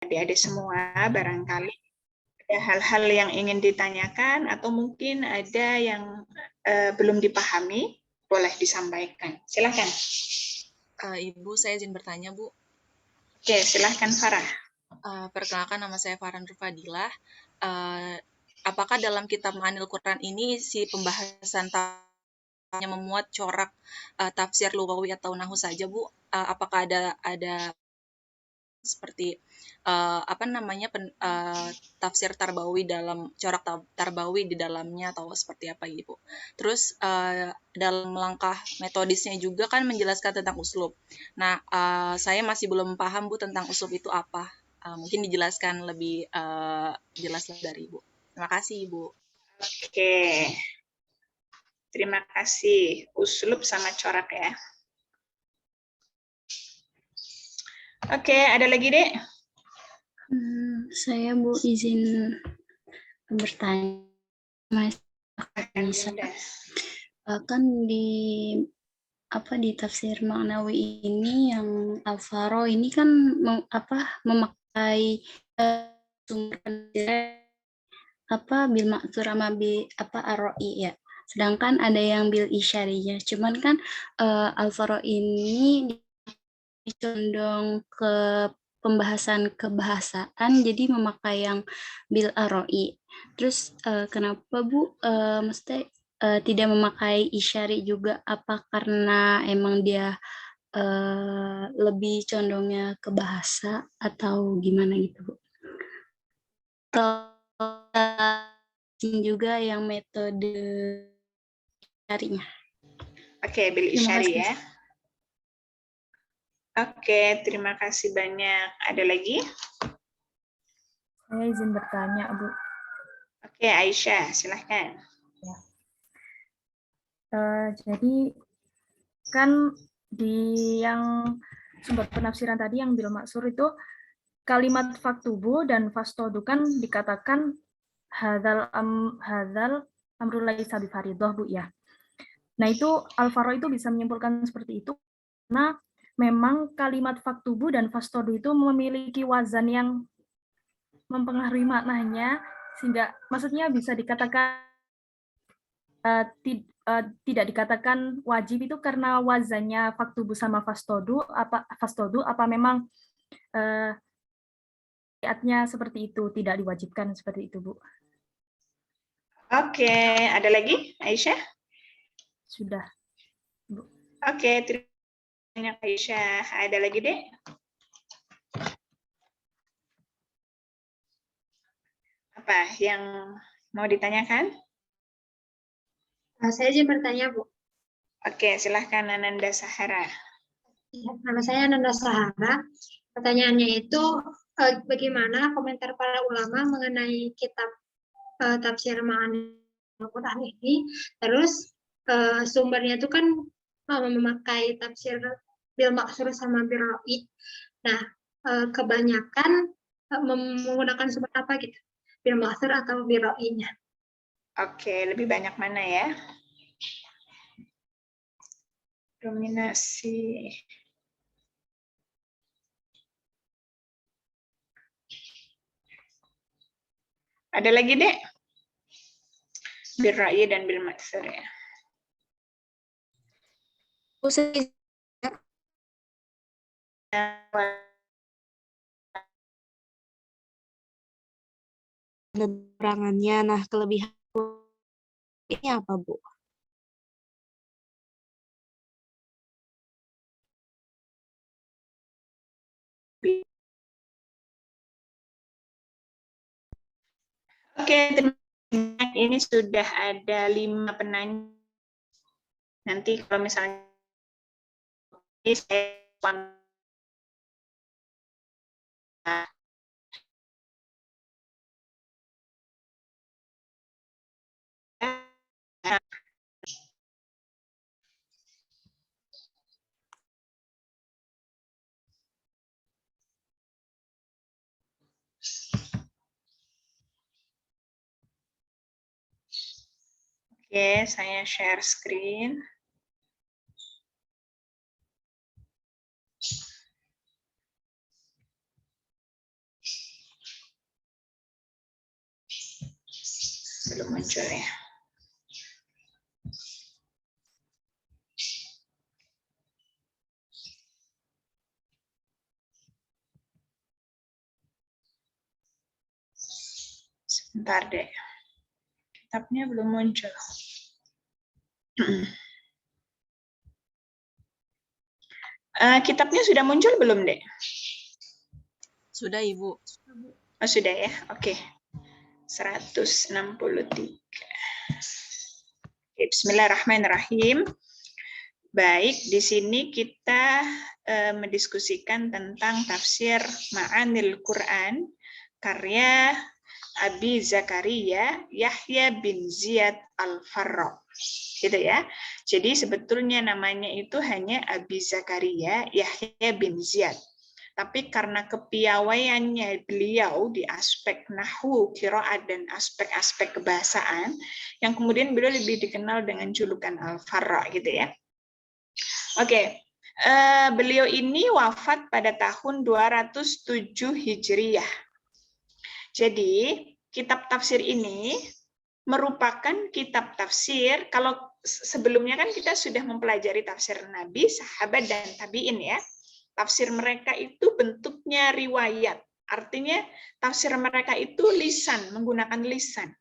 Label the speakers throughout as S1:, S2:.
S1: adik-adik semua, barangkali ada hal-hal yang ingin ditanyakan atau mungkin ada yang belum dipahami, boleh disampaikan. Silakan.
S2: Ibu, saya izin bertanya, Bu.
S1: Oke, silahkan Farah.
S2: Perkenalkan, nama saya Farhan Rufadilah. Apakah dalam kitab Ma'anil Quran ini si pembahasan hanya memuat corak tafsir lugawi atau nahu saja, Bu? Apakah ada seperti tafsir tarbawi dalam corak tarbawi di dalamnya atau seperti apa gitu. Terus dalam langkah metodisnya juga kan menjelaskan tentang uslub. Nah, saya masih belum paham, Bu, tentang uslub itu apa. Mungkin dijelaskan lebih jelas dari Ibu. Terima kasih, Ibu.
S1: Oke. Terima kasih. Uslub sama corak ya. Oke, ada lagi, Dek?
S3: Saya Bu izin bertanya, Mas Nisa. Kan di tafsir Ma'nawi ini yang Al-Faro ini kan memakai sumber bil maksur sama ar-ra'i ya. Sedangkan ada yang bil isyariyah. Cuman kan Al-Faro ini condong ke pembahasan kebahasaan, jadi memakai yang bil ar-ra'i. Terus kenapa Bu mesti tidak memakai isyari juga? Apa karena emang dia lebih condongnya ke bahasa atau gimana gitu Bu? Juga yang metode isyarinya.
S1: Oke, bil isyari ya. Oke, terima kasih banyak. Ada lagi?
S4: Saya izin bertanya, Bu.
S1: Oke, Aisyah, silahkan.
S4: Ya. Jadi kan di yang sumber penafsiran tadi yang bil maksur itu kalimat faktubu dan fastodu kan dikatakan hadzal amrul laisa bifaridah, Bu ya. Nah, itu Al-Faro itu bisa menyimpulkan seperti itu karena memang kalimat faktubu dan fastodu itu memiliki wazan yang mempengaruhi maknanya, sehingga maksudnya bisa dikatakan tidak dikatakan wajib itu karena wazannya faktubu sama fastodu apa memang ayatnya seperti itu, tidak diwajibkan seperti itu, Bu.
S1: Oke, ada lagi Aisyah?
S4: Sudah, Bu.
S1: Oke, terima kasih Aisyah. Ada lagi, Dek? Apa yang mau ditanyakan?
S5: Saya izin bertanya, Bu.
S1: Oke, silahkan Ananda Sahara.
S5: Ya, nama saya Ananda Sahara. Pertanyaannya itu, bagaimana komentar para ulama mengenai kitab tafsir Ma'anil Quran ini? Terus sumbernya itu kan memakai tafsir bil maksur sama bil ra'i. Nah, kebanyakan menggunakan sumber apa gitu? Bil maksur atau bil ra'inya?
S1: Oke, lebih banyak mana ya? Dominasi. Ada lagi, Dek? Bil ra'i dan bil maksur ya.
S6: Kekurangannya. Nah, kelebihan ini apa, Bu?
S1: Oke, ini sudah ada 5 penanya. Nanti kalau misalnya saya Oke, saya share screen. Belum muncul ya. Sebentar deh. Kitabnya belum muncul. Kitabnya sudah muncul belum, Dek?
S2: Sudah, Ibu.
S1: Oh, sudah ya. Oke. 163. Oke, bismillahirrahmanirrahim. Baik, di sini kita mendiskusikan tentang tafsir Ma'anil Quran karya Abi Zakaria Yahya bin Ziyad Al-Farra. Gitu ya. Jadi sebetulnya namanya itu hanya Abi Zakaria Yahya bin Ziyad. Tapi karena kepiawaiannya beliau di aspek nahwu, qiraat, dan aspek-aspek kebahasaan, yang kemudian beliau lebih dikenal dengan julukan Al-Farra gitu ya. Oke, beliau ini wafat pada tahun 207 Hijriyah. Jadi, kitab tafsir ini merupakan kitab tafsir, kalau sebelumnya kan kita sudah mempelajari tafsir Nabi, sahabat, dan tabi'in ya. Tafsir mereka itu bentuknya riwayat. Artinya tafsir mereka itu lisan, menggunakan lisan.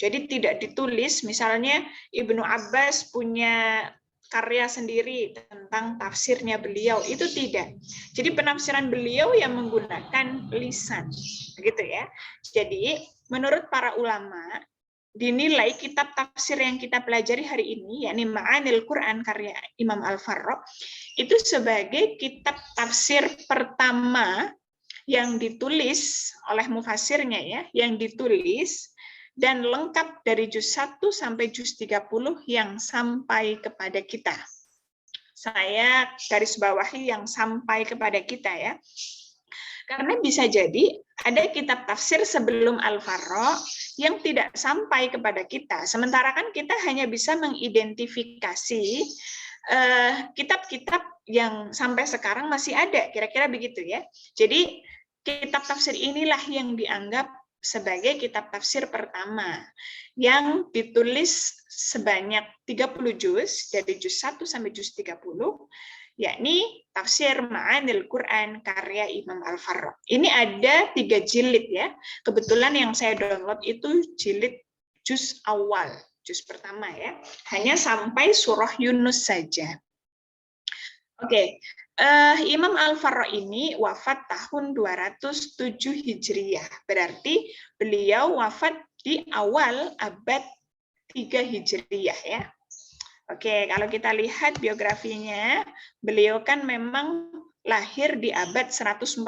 S1: Jadi tidak ditulis, misalnya Ibnu Abbas punya karya sendiri tentang tafsirnya beliau, itu tidak. Jadi penafsiran beliau yang menggunakan lisan, begitu ya. Jadi menurut para ulama dinilai kitab tafsir yang kita pelajari hari ini, yakni Ma'anil Quran karya Imam Al-Farra, itu sebagai kitab tafsir pertama yang ditulis oleh mufassirnya ya, yang ditulis dan lengkap dari juz 1 sampai juz 30 yang sampai kepada kita. Saya garis bawahi yang sampai kepada kita ya. Karena bisa jadi ada kitab tafsir sebelum Al-Farra yang tidak sampai kepada kita. Sementara kan kita hanya bisa mengidentifikasi kitab-kitab yang sampai sekarang masih ada, kira-kira begitu ya. Jadi kitab tafsir inilah yang dianggap sebagai kitab tafsir pertama yang ditulis sebanyak 30 juz, dari juz 1 sampai juz 30, yakni tafsir Ma'anil Quran karya Imam Al-Farra. Ini ada 3 jilid ya. Kebetulan yang saya download itu jilid juz awal, juz pertama ya. Hanya sampai surah Yunus saja. Oke, Imam Al-Farra ini wafat tahun 207 Hijriyah. Berarti beliau wafat di awal abad 3 Hijriyah ya. Oke, kalau kita lihat biografinya, beliau kan memang lahir di abad 144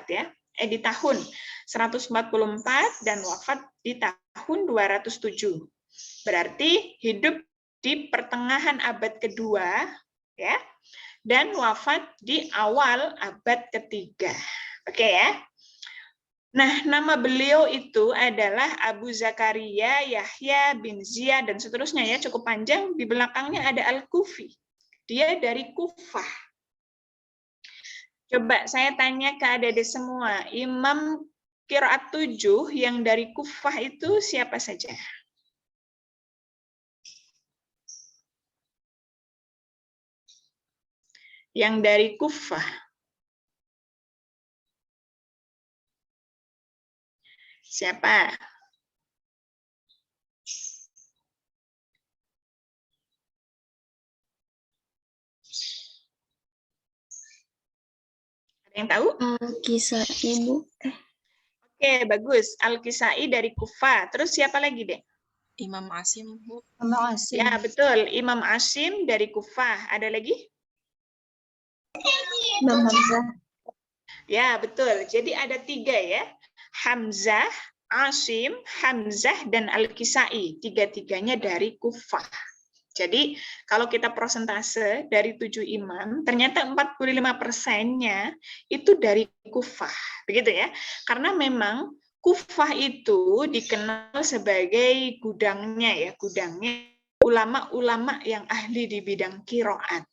S1: ya. Di tahun 144 dan wafat di tahun 207. Berarti hidup di pertengahan abad kedua ya. Dan wafat di awal abad ketiga. Oke ya. Nah, nama beliau itu adalah Abu Zakaria Yahya bin Ziyad dan seterusnya ya, cukup panjang. Di belakangnya ada Al-Kufi. Dia dari Kufah. Coba saya tanya ke adik-adik semua, Imam Qiraat 7 yang dari Kufah itu siapa saja? Yang dari Kufah. Siapa? Ada yang tahu?
S3: Al-Kisai, Bu.
S1: Oke, bagus. Al-Kisai dari Kufah. Terus siapa lagi, Dek?
S2: Imam Asim, Bu.
S6: Imam Asim.
S1: Ya, betul. Imam Asim dari Kufah. Ada lagi?
S6: Imam Hamzah.
S1: Ya, betul. Jadi ada 3 ya. Hamzah, Asim, Hamzah, dan Al-Kisai. 3-3-nya dari Kufah. Jadi kalau kita prosentase dari 7 imam, ternyata 45%-nya itu dari Kufah. Begitu ya. Karena memang Kufah itu dikenal sebagai gudangnya ya, gudangnya ulama-ulama yang ahli di bidang qiraat.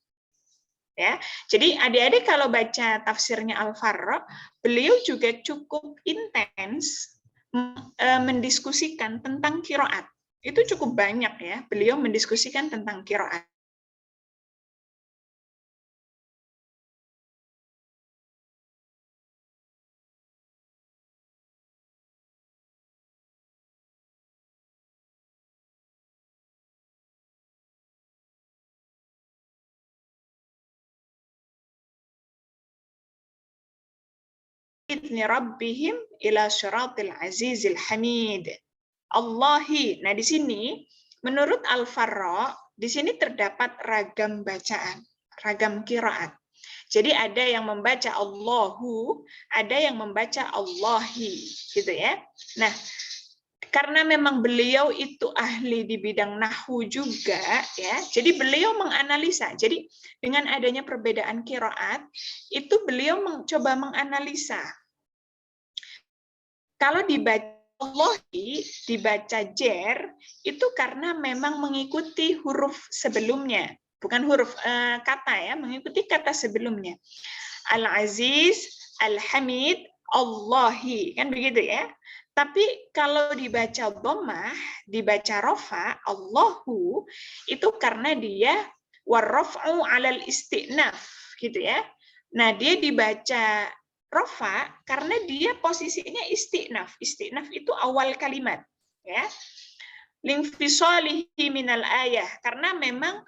S1: Ya, jadi adik-adik kalau baca tafsirnya Al-Farra, beliau juga cukup intens mendiskusikan tentang qiraat. Itu cukup banyak ya, beliau mendiskusikan tentang qiraat. Idni rabbihim ila syiratil azizil hamid. Allahi. Nah, di sini menurut Al-Farra, di sini terdapat ragam bacaan, ragam qiraat. Jadi ada yang membaca Allahu, ada yang membaca Allahi, gitu ya. Nah, karena memang beliau itu ahli di bidang nahwu juga, ya. Jadi beliau menganalisa. Jadi dengan adanya perbedaan qiraat, itu beliau mencoba menganalisa. Kalau dibaca Allahi, dibaca jer, itu karena memang mengikuti huruf sebelumnya. Bukan huruf kata ya, mengikuti kata sebelumnya. Al-Aziz, Al-Hamid, Allahi. Kan begitu ya. Tapi kalau dibaca dhammah, dibaca rofa, Allahu, itu karena dia warraf'u 'alal istinaf, gitu ya. Nah, dia dibaca rofa karena dia posisinya istinaf. Istinaf itu awal kalimat, ya. Linfisalihi minal ayah, karena memang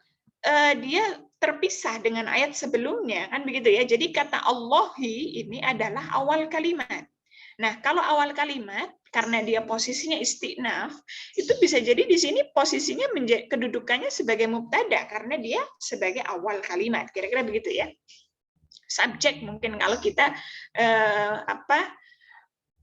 S1: dia terpisah dengan ayat sebelumnya, kan begitu ya. Jadi kata Allahi ini adalah awal kalimat. Nah, kalau awal kalimat karena dia posisinya istinaf, itu bisa jadi di sini posisinya kedudukannya sebagai mubtada karena dia sebagai awal kalimat. Kira-kira begitu ya. Subjek mungkin kalau kita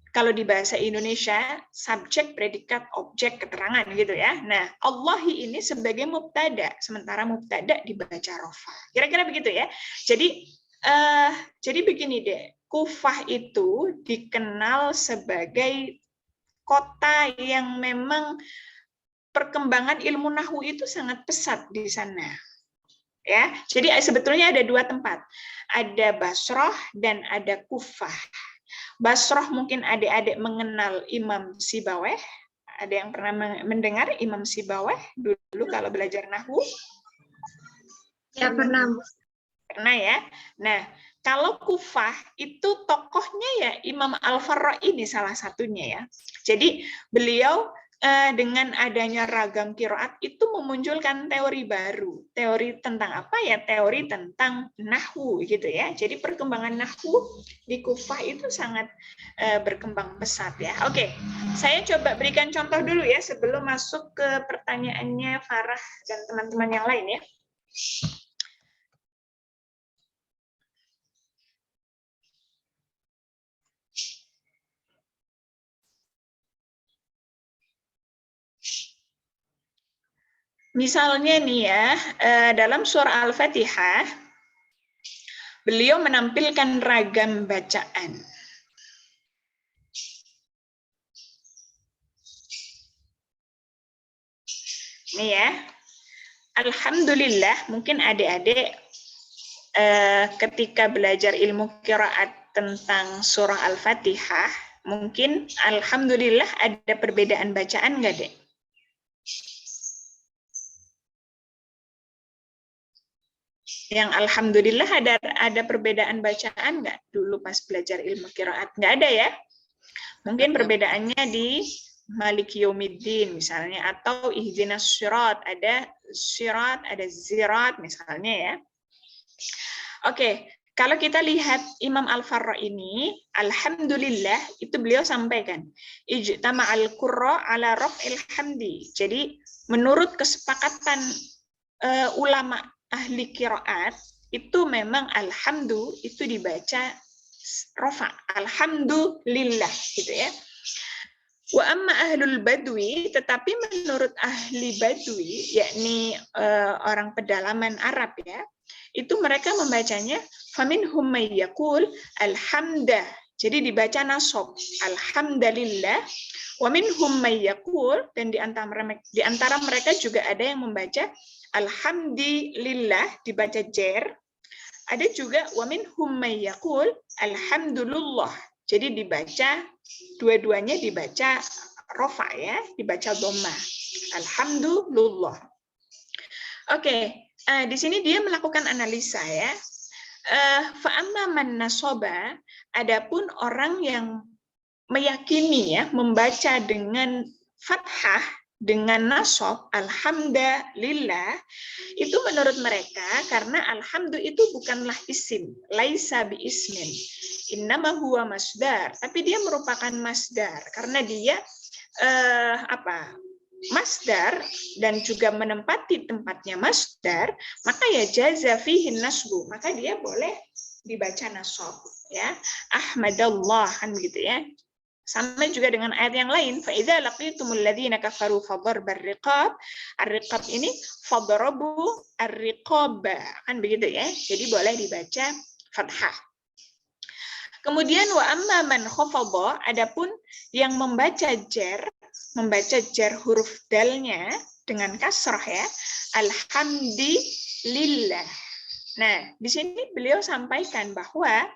S1: kalau di bahasa Indonesia subjek, predikat, objek, keterangan gitu ya. Nah, Allahi ini sebagai mubtada, sementara mubtada dibaca rofa. Kira-kira begitu ya. Jadi begini deh, Kufah itu dikenal sebagai kota yang memang perkembangan ilmu nahwu itu sangat pesat di sana. Ya, jadi sebetulnya ada dua tempat. Ada Basrah dan ada Kufah. Basrah mungkin adik-adik mengenal Imam Sibawayh. Ada yang pernah mendengar Imam Sibawayh dulu kalau belajar nahwu?
S5: Ya, pernah.
S1: Pernah ya. Nah, kalau Kufah itu tokohnya ya Imam Al-Farra ini salah satunya ya. Jadi beliau dengan adanya ragam qiraat itu memunculkan teori baru. Teori tentang apa ya? Teori tentang nahwu gitu ya. Jadi perkembangan nahwu di Kufah itu sangat berkembang pesat ya. Oke, saya coba berikan contoh dulu ya sebelum masuk ke pertanyaannya Farah dan teman-teman yang lain ya. Misalnya nih ya, dalam surah Al-Fatihah, beliau menampilkan ragam bacaan. Nih ya, Alhamdulillah, mungkin adik-adik ketika belajar ilmu qiraat tentang surah Al-Fatihah, mungkin Alhamdulillah ada perbedaan bacaan nggak, Dek? Yang Alhamdulillah ada perbedaan bacaan nggak dulu pas belajar ilmu qiraat? Nggak ada ya? Mungkin perbedaannya di Maliki Yaumiddin misalnya, atau ihdinas syirat, ada syirat, ada zirat misalnya ya. Oke, kalau kita lihat Imam Al-Farra ini, Alhamdulillah, itu beliau sampaikan, ijtama'al qurra ala raf'il hamdi. Jadi menurut kesepakatan ulama ahli qiraat, itu memang alhamdu itu dibaca rofa, alhamdulillah gitu ya. Wa amma ahlul badwi, tetapi menurut ahli badwi, yakni orang pedalaman Arab ya, itu mereka membacanya faminhum may yaqul alhamda. Jadi dibaca nasab, alhamdulillah. Wa minhum may yaqul, dan di antara mereka juga ada yang membaca alhamdulillah dibaca jer. Ada juga wa minhum may yaqul alhamdulillah. Jadi dibaca dua-duanya dibaca rofa ya, dibaca dhammah. Alhamdulillah. Oke, di sini dia melakukan analisa ya. Fa'amma man nasaba, adapun orang yang meyakini ya, membaca dengan fathah, dengan nasab, alhamdulillah, itu menurut mereka karena alhamdu itu bukanlah isim, laisa bi ismin, innama huwa masdar, tapi dia merupakan masdar karena dia masdar dan juga menempati tempatnya masdar, maka ya jaza fihi nasbu, maka dia boleh dibaca nasab ya. Ahmadallah kan begitu ya. Sama juga dengan ayat yang lain, fa idza laqitumul ladzina kafaru fadharbar riqab. Ar-riqab ini fadrabu ar-riqaba, kan begitu ya. Jadi boleh dibaca fathah. Kemudian wa amma man khafadha, adapun yang membaca jar huruf dalnya dengan kasrah ya, alhamdulillah. Nah, di sini beliau sampaikan bahwa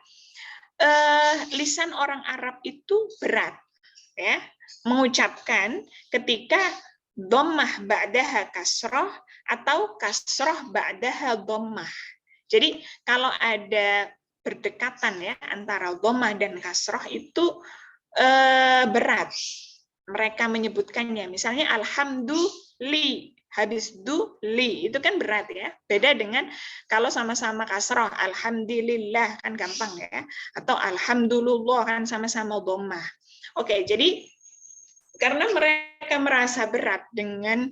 S1: lisan orang Arab itu berat ya, mengucapkan ketika dhammah ba'daha kasrah atau kasrah ba'daha dhammah. Jadi kalau ada berdekatan ya antara dhammah dan kasrah itu berat. Mereka menyebutkannya, misalnya alhamdulillah, habis du li itu kan berat ya. Beda dengan kalau sama-sama kasrah, alhamdulillah kan gampang ya. Atau alhamdulillah kan sama-sama dhammah. Oke, jadi karena mereka merasa berat dengan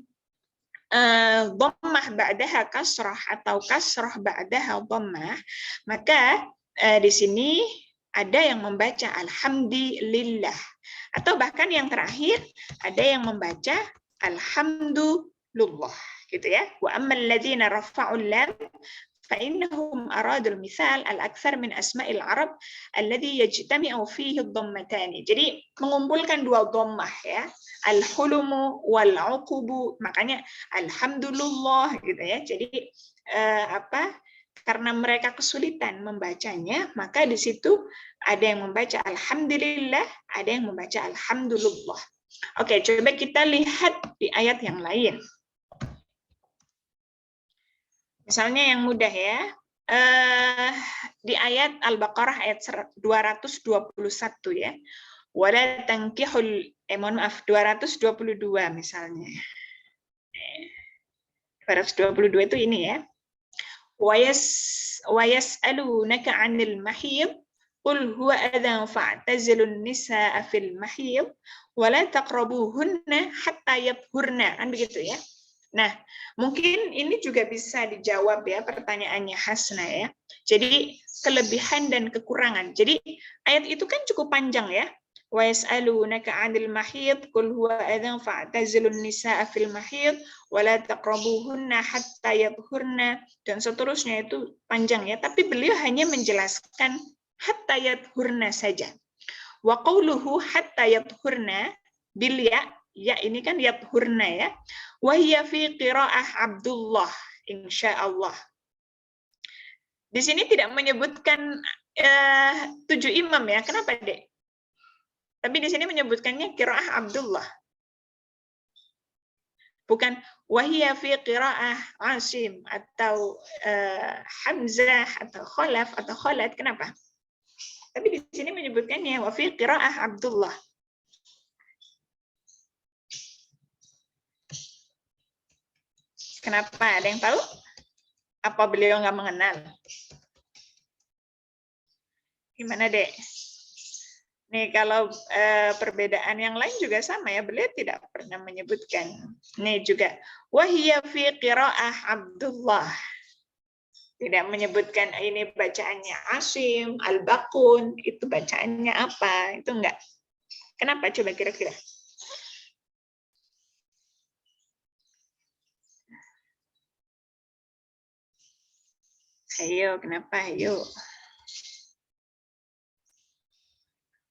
S1: dhammah ba'daha kasrah atau kasrah ba'daha dhammah, maka di sini ada yang membaca alhamdulillah. Atau bahkan yang terakhir ada yang membaca alhamdulillah gitu ya. Wa ammal ladzina rafa'ul lam fa innahum aradul misal al-aktsar min asma'il arab alladhi yajtami'u fihi ad-dhammatani. Jadi mengumpulkan dua dhammah ya. Al-hulumu wal 'uqubu. Makanya alhamdulillah gitu ya. Jadi karena mereka kesulitan membacanya, maka di situ ada yang membaca alhamdulillah, ada yang membaca alhamdulillah. Oke, coba kita lihat di ayat yang lain. Misalnya yang mudah ya, di ayat Al-Baqarah ayat 221 ya. Wala tankihul, mohon maaf, 222 misalnya. 222 itu ini ya. وَيَسْأَلُونَكَ عَنِ الْمَحِيضِ قُلْ هُوَ أَذًى فَاعْتَزِلُوا النِّسَاءَ فِي الْمَحِيضِ وَلَا تَقْرَبُوهُنَّ حَتَّى يَطْهُرْنَ, kan begitu ya. Nah, mungkin ini juga bisa dijawab ya pertanyaannya Hasna ya. Jadi kelebihan dan kekurangan. Jadi ayat itu kan cukup panjang ya. وَيَسْأَلُونَكَ عَنِ الْمَحِيضِ قُلْ هُوَ أَذًى فَاعْتَزِلُوا النِّسَاءَ فِي الْمَحِيضِ وَلَا تَقْرَبُوهُنَّ حَتَّى يَطْهُرْنَ, dan seterusnya itu panjang ya. Tapi beliau hanya menjelaskan hatta yathurna saja. Wa qauluhu hatta yathurna bil ya, ya ini kan yathurna ya. Wa hiya fi qiraah Abdullah insyaallah. Di sini tidak menyebutkan 7 imam ya. Kenapa, Dek? Tapi di sini menyebutkannya qiraah Abdullah. Bukan wahia fi qiraah Asim atau Hamzah atau Khalaf atau Khalad. Kenapa? Tapi di sini menyebutkannya wa fi qiraah Abdullah. Kenapa? Ada yang tahu? Apa beliau nggak mengenal? Gimana, Dek? Nih, kalau perbedaan yang lain juga sama ya, beliau tidak pernah menyebutkan. Nih juga, wahiyya fi qiraah Abdullah. Tidak menyebutkan ini bacaannya Asim, Al-Baqun, itu bacaannya apa, itu enggak. Kenapa coba kira-kira? Ayo, kenapa? Ayo.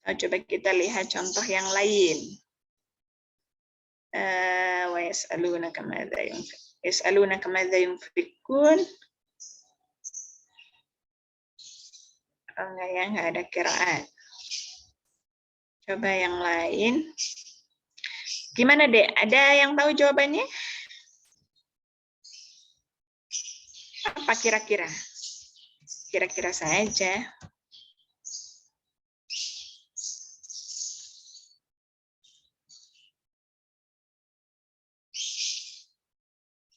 S1: Coba kita lihat contoh yang lain. Wa yas'alunaka madza yunfikun. Oh, enggak ya, enggak ada qiraat. Coba yang lain. Gimana, Dek? Ada yang tahu jawabannya? Apa kira-kira? Kira-kira saja.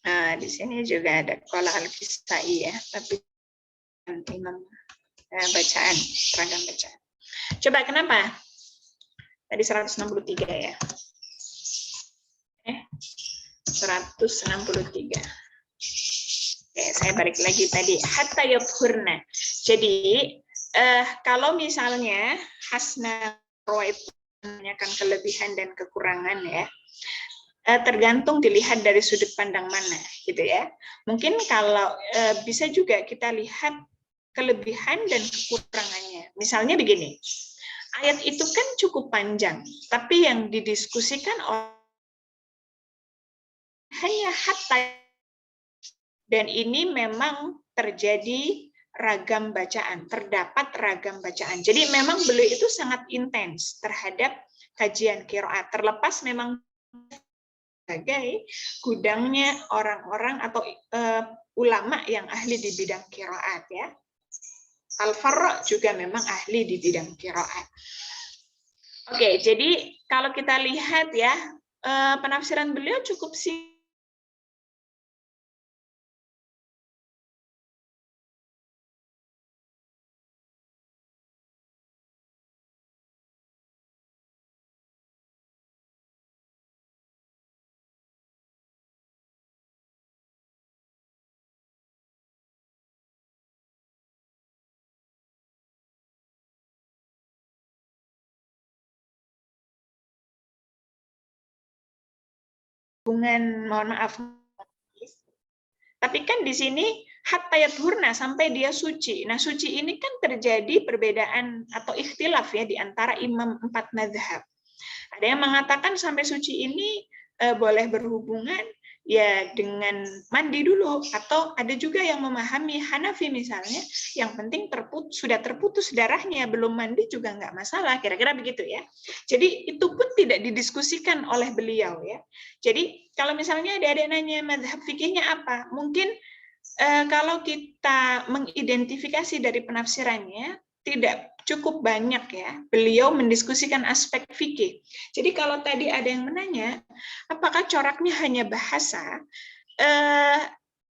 S1: Nah, di sini juga ada qala al-Kisai ya, tapi imam bacaan, ragam bacaan. Coba kenapa? Tadi 163 ya. 163. Oke, saya balik lagi tadi. Hatta yadhurna. Jadi, kalau misalnya hasna itu menanyakan kelebihan dan kekurangan ya, tergantung dilihat dari sudut pandang mana, gitu ya. Mungkin kalau bisa juga kita lihat kelebihan dan kekurangannya. Misalnya begini, ayat itu kan cukup panjang, tapi yang didiskusikan hanya hatta, dan ini memang terjadi ragam bacaan, terdapat ragam bacaan. Jadi memang beliau itu sangat intens terhadap kajian qiraat, terlepas memang sebagai gudangnya orang-orang atau ulama yang ahli di bidang qiraat ya. Al-Farra juga memang ahli di bidang qiraat. Oke, jadi kalau kita lihat ya, penafsiran beliau cukup singkat. Hubungan, mohon maaf, tapi kan di sini hatta yadhurna, sampai dia suci. Nah, suci ini kan terjadi perbedaan atau ikhtilaf ya di antara imam 4 mazhab. Ada yang mengatakan sampai suci ini boleh berhubungan ya dengan mandi dulu, atau ada juga yang memahami Hanafi misalnya, yang penting sudah terputus darahnya, belum mandi juga nggak masalah, kira-kira begitu ya. Jadi itu pun tidak didiskusikan oleh beliau ya. Jadi kalau misalnya ada nanya mazhab fikihnya apa, mungkin kalau kita mengidentifikasi dari penafsirannya tidak cukup banyak ya, beliau mendiskusikan aspek fikih. Jadi kalau tadi ada yang menanya, apakah coraknya hanya bahasa?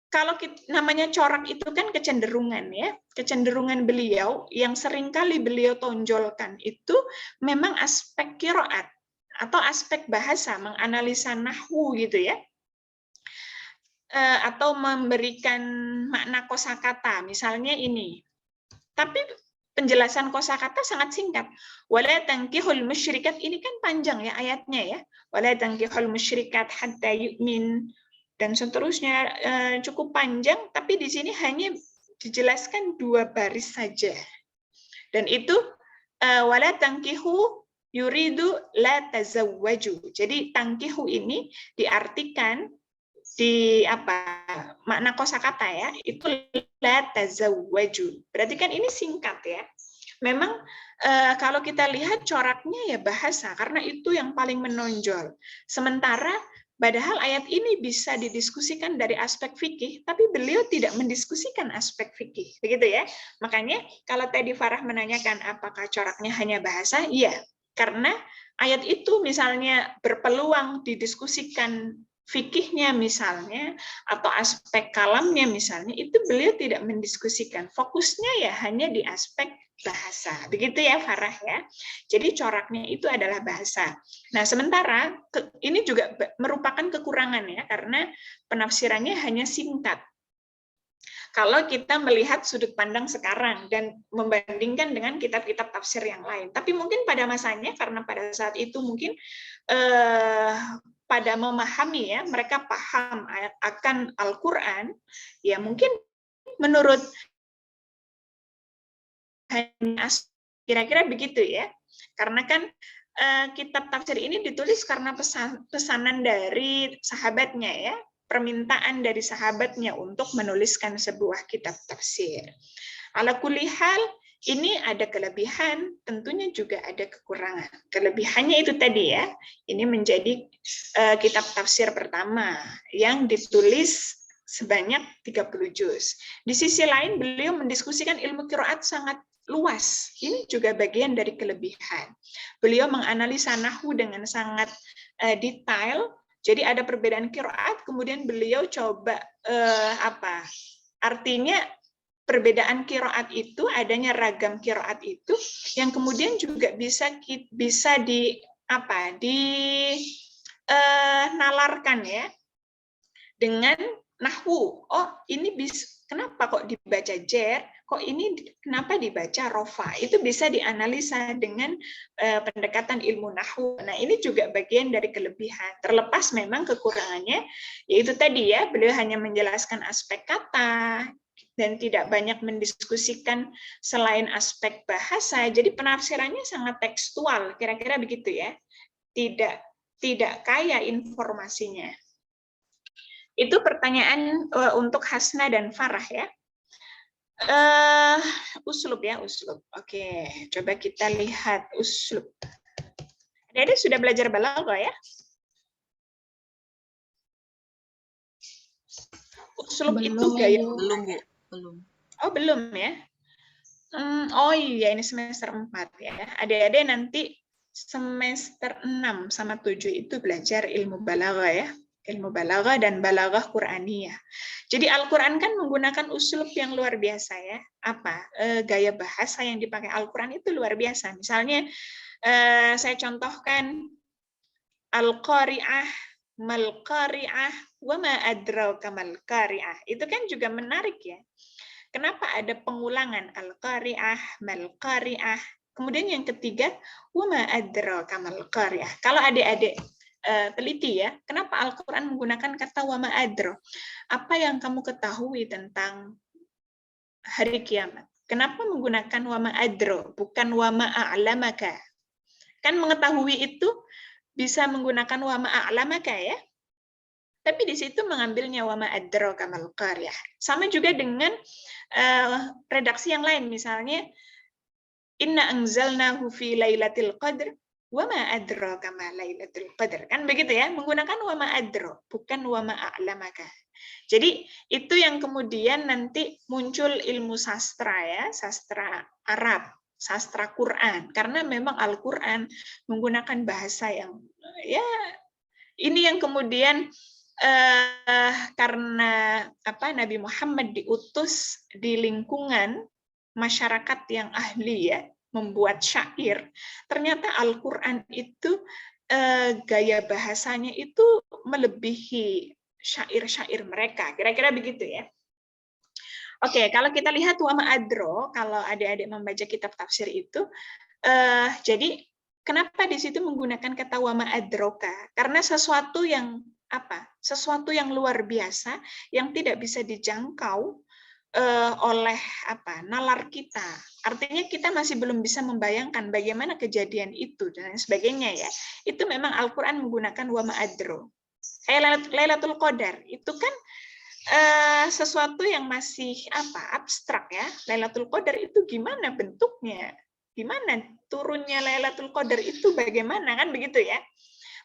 S1: Kalau namanya corak itu kan kecenderungan ya, kecenderungan beliau yang seringkali beliau tonjolkan itu memang aspek qiraat atau aspek bahasa, menganalisa nahwu gitu ya, atau memberikan makna kosakata, misalnya ini. Tapi penjelasan kosakata sangat singkat. Wala tankihul musyrikat, ini kan panjang ya ayatnya ya. Wala tankihul musyrikat hatta yu'min, dan seterusnya, cukup panjang, tapi di sini hanya dijelaskan 2 baris saja. Dan itu wala tankihu yuridu la tazawwaju. Jadi tangkihu ini diartikan di makna kosakata ya, itu la tazawwaju. Berarti kan ini singkat ya. Memang kalau kita lihat coraknya ya bahasa, karena itu yang paling menonjol. Sementara padahal ayat ini bisa didiskusikan dari aspek fikih, tapi beliau tidak mendiskusikan aspek fikih, begitu ya. Makanya kalau tadi Farah menanyakan apakah coraknya hanya bahasa, iya. Karena ayat itu misalnya berpeluang didiskusikan fikihnya misalnya, atau aspek kalamnya misalnya, itu beliau tidak mendiskusikan. Fokusnya ya hanya di aspek bahasa. Begitu ya Farah ya. Jadi coraknya itu adalah bahasa. Nah, sementara ini juga merupakan kekurangan ya, karena penafsirannya hanya singkat. Kalau kita melihat sudut pandang sekarang dan membandingkan dengan kitab-kitab tafsir yang lain. Tapi mungkin pada masanya, karena pada saat itu mungkin pada memahami ya, mereka paham akan Al-Quran, ya mungkin menurut kira-kira begitu ya. Karena kan kitab tafsir ini ditulis karena pesanan dari sahabatnya ya, permintaan dari sahabatnya untuk menuliskan sebuah kitab tafsir. Ala kulli hal, Ini ada kelebihan, tentunya juga ada kekurangan. Kelebihannya itu tadi ya, ini menjadi kitab tafsir pertama yang ditulis sebanyak 30 juz. Di sisi lain beliau mendiskusikan ilmu qiraat sangat luas. Ini juga bagian dari kelebihan. Beliau menganalisa nahwu dengan sangat detail. Jadi ada perbedaan qiraat, kemudian beliau coba artinya perbedaan qiraat itu, adanya ragam qiraat itu yang kemudian juga bisa nalarkan ya dengan nahwu. Oh, ini kenapa kok dibaca jer? Kok ini kenapa dibaca rofa? Itu bisa dianalisa dengan pendekatan ilmu nahwu. Nah, ini juga bagian dari kelebihan. Terlepas memang kekurangannya, yaitu tadi ya, beliau hanya menjelaskan aspek kata dan tidak banyak mendiskusikan selain aspek bahasa. Jadi penafsirannya sangat tekstual, kira-kira begitu ya. Tidak kaya informasinya. Itu pertanyaan untuk Hasna dan Farah ya. Uslub ya, uslub. Oke, coba kita lihat uslub. Adik-adik sudah belajar balaghah ya? Uslub itu gaya.
S2: Belum, Bu. Belum.
S1: Oh, belum ya? Oh iya, ini semester 4 ya. Adik-adik nanti semester 6 sama 7 itu belajar ilmu balaghah ya. Ilmu balaghah dan balaghah Qur'aniyah. Jadi Al-Qur'an kan menggunakan uslub yang luar biasa ya. Gaya bahasa yang dipakai Al-Qur'an itu luar biasa. Misalnya saya contohkan Al-Qari'ah, Mal-Qari'ah, wa ma adraka mal-Qari'ah. Itu kan juga menarik ya. Kenapa ada pengulangan Al-Qari'ah, Mal-Qari'ah. Kemudian yang ketiga, wa ma adraka mal-Qari'ah. Kalau adik-adik teliti ya, kenapa Al-Quran menggunakan kata wa ma adra? Apa yang kamu ketahui tentang hari kiamat? Kenapa menggunakan wa ma adra, bukan wa ma a'lamaka? Kan mengetahui itu bisa menggunakan wa ma a'lamaka ya. Tapi di situ mengambilnya wa ma adraka mal qaryah. Sama juga dengan redaksi yang lain, misalnya inna anzalnahu fi lailatul qadr wa ma adraka ma lailatul qadr. Kan begitu ya, menggunakan wa ma adra, bukan wa ma a'lamaka. Jadi itu yang kemudian nanti muncul ilmu sastra ya, sastra Arab, sastra Quran, karena memang Al-Quran menggunakan bahasa yang ya ini yang kemudian karena Nabi Muhammad diutus di lingkungan masyarakat yang ahli ya membuat syair, ternyata Al-Quran itu gaya bahasanya itu melebihi syair-syair mereka, kira-kira begitu ya. Oke, kalau kita lihat wa ma adro, kalau adik-adik membaca kitab tafsir itu, jadi kenapa di situ menggunakan kata wa ma adroka? Karena sesuatu yang sesuatu yang luar biasa yang tidak bisa dijangkau oleh nalar kita. Artinya kita masih belum bisa membayangkan bagaimana kejadian itu dan sebagainya ya. Itu memang Al-Qur'an menggunakan wa ma adro. Kayak Lailatul Qadar itu kan sesuatu yang masih abstrak ya. Lailatul Qadar itu gimana bentuknya? Gimana turunnya Lailatul Qadar itu bagaimana kan begitu ya.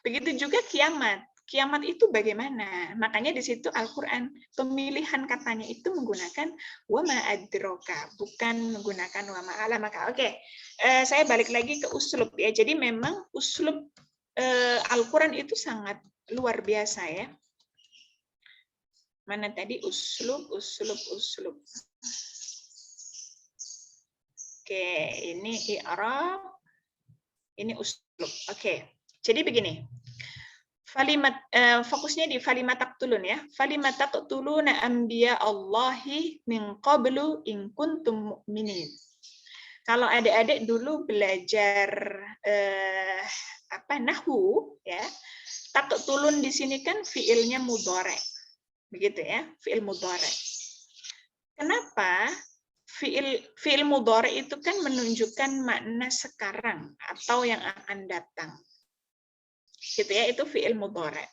S1: Begitu juga kiamat. Kiamat itu bagaimana? Makanya di situ Al-Qur'an pemilihan katanya itu menggunakan wa ma adraka, bukan menggunakan wa ma alamaka. Oke. Saya balik lagi ke uslub ya. Jadi memang uslub Al-Qur'an itu sangat luar biasa ya. Mana tadi uslub. Oke, ini i'rab, ini uslub. Oke. Jadi begini. Fokusnya di falimat taqtulun ya. Falimat taqtuluna anbiya Allahi min qablu in kuntum mu'minin. Kalau adik-adik dulu belajar nahwu ya. Taqtulun di sini kan fiilnya mudhari. Begitu ya, fiil mudhari. Kenapa? Fiil mudhari itu kan menunjukkan makna sekarang atau yang akan datang. Gitu ya, itu fiil mudhari.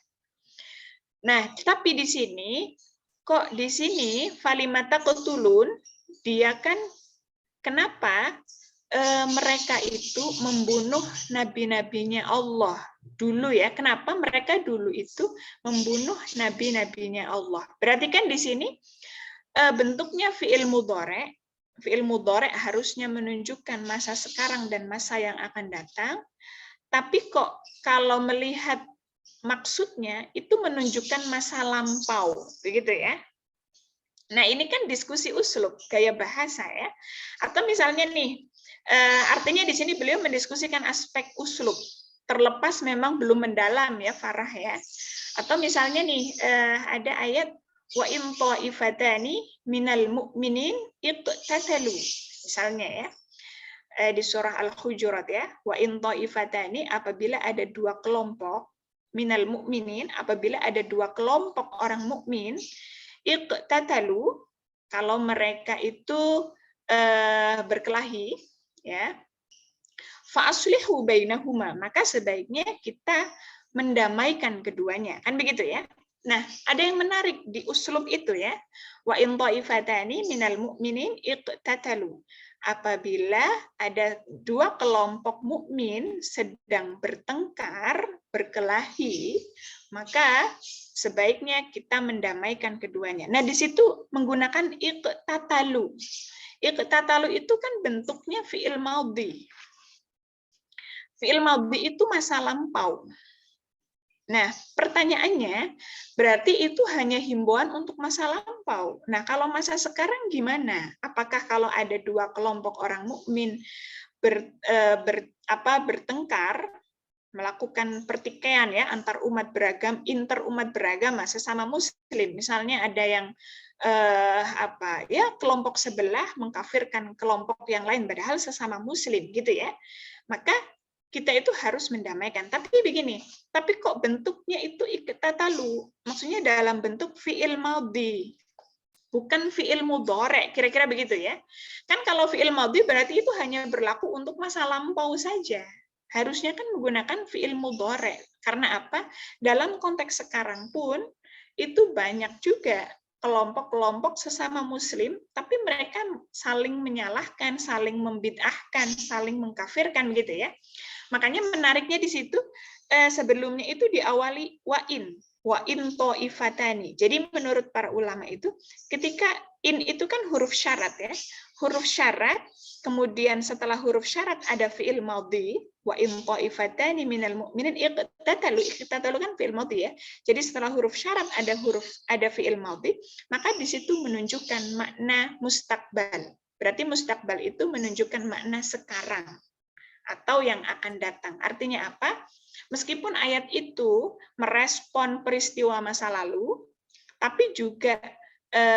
S1: Nah, tapi di sini falimat taqtulun dia kan kenapa mereka itu membunuh nabi-nabinya Allah dulu ya. Kenapa mereka dulu itu membunuh nabi-nabinya Allah? Berarti kan di sini bentuknya fi'il mudhari'. Fi'il mudhari' harusnya menunjukkan masa sekarang dan masa yang akan datang. Tapi kok kalau melihat maksudnya itu menunjukkan masa lampau, begitu ya. Nah, ini kan diskusi uslub, gaya bahasa ya. Atau misalnya nih, artinya di sini beliau mendiskusikan aspek uslub. Terlepas memang belum mendalam ya, Farah ya. Atau misalnya nih, ada ayat wa in ta'ifatani minal mu'minin iqtatalu. Misalnya ya. Di surah Al-Hujurat ya, wa in ta'ifatani, apabila ada dua kelompok minal mu'minin, apabila ada dua kelompok orang mukmin, iqtatalu, kalau mereka itu berkelahi ya, fa aslihu bainahuma, maka sebaiknya kita mendamaikan keduanya, kan begitu ya. Nah, ada yang menarik di uslub itu ya, wa in ta'ifatani minal mu'minin iqtatalu, apabila ada dua kelompok mukmin sedang bertengkar, berkelahi, maka sebaiknya kita mendamaikan keduanya. Nah, di situ menggunakan iqtatalu. Iqtatalu itu kan bentuknya fi'il madhi. Fi'il madhi itu masa lampau. Nah, pertanyaannya, berarti itu hanya himbauan untuk masa lampau. Nah, kalau masa sekarang gimana? Apakah kalau ada dua kelompok orang mukmin bertengkar, melakukan pertikaian ya antar umat beragam, interumat beragama sesama muslim, misalnya ada yang kelompok sebelah mengkafirkan kelompok yang lain padahal sesama muslim gitu ya, maka kita itu harus mendamaikan. Tapi begini, tapi kok bentuknya itu iqtatalu, maksudnya dalam bentuk fi'il madhi, bukan fi'il mudhari', kira-kira begitu ya. Kan kalau fi'il madhi berarti itu hanya berlaku untuk masa lampau saja. Harusnya kan menggunakan fi'il mudhari'. Karena apa? Dalam konteks sekarang pun itu banyak juga kelompok-kelompok sesama muslim, tapi mereka saling menyalahkan, saling membid'ahkan, saling mengkafirkan gitu ya. Makanya menariknya di situ sebelumnya itu diawali wa in ta'ifatani. Jadi menurut para ulama itu ketika in itu kan huruf syarat ya. Huruf syarat, kemudian setelah huruf syarat ada fi'il madhi, wa in ta'ifatani minal mu'minin iqtatalu. Iqtatalu kan fi'il madhi ya. Jadi setelah huruf syarat ada fi'il madhi, maka di situ menunjukkan makna mustaqbal. Berarti mustaqbal itu menunjukkan makna sekarang atau yang akan datang. Artinya apa? Meskipun ayat itu merespon peristiwa masa lalu, tapi juga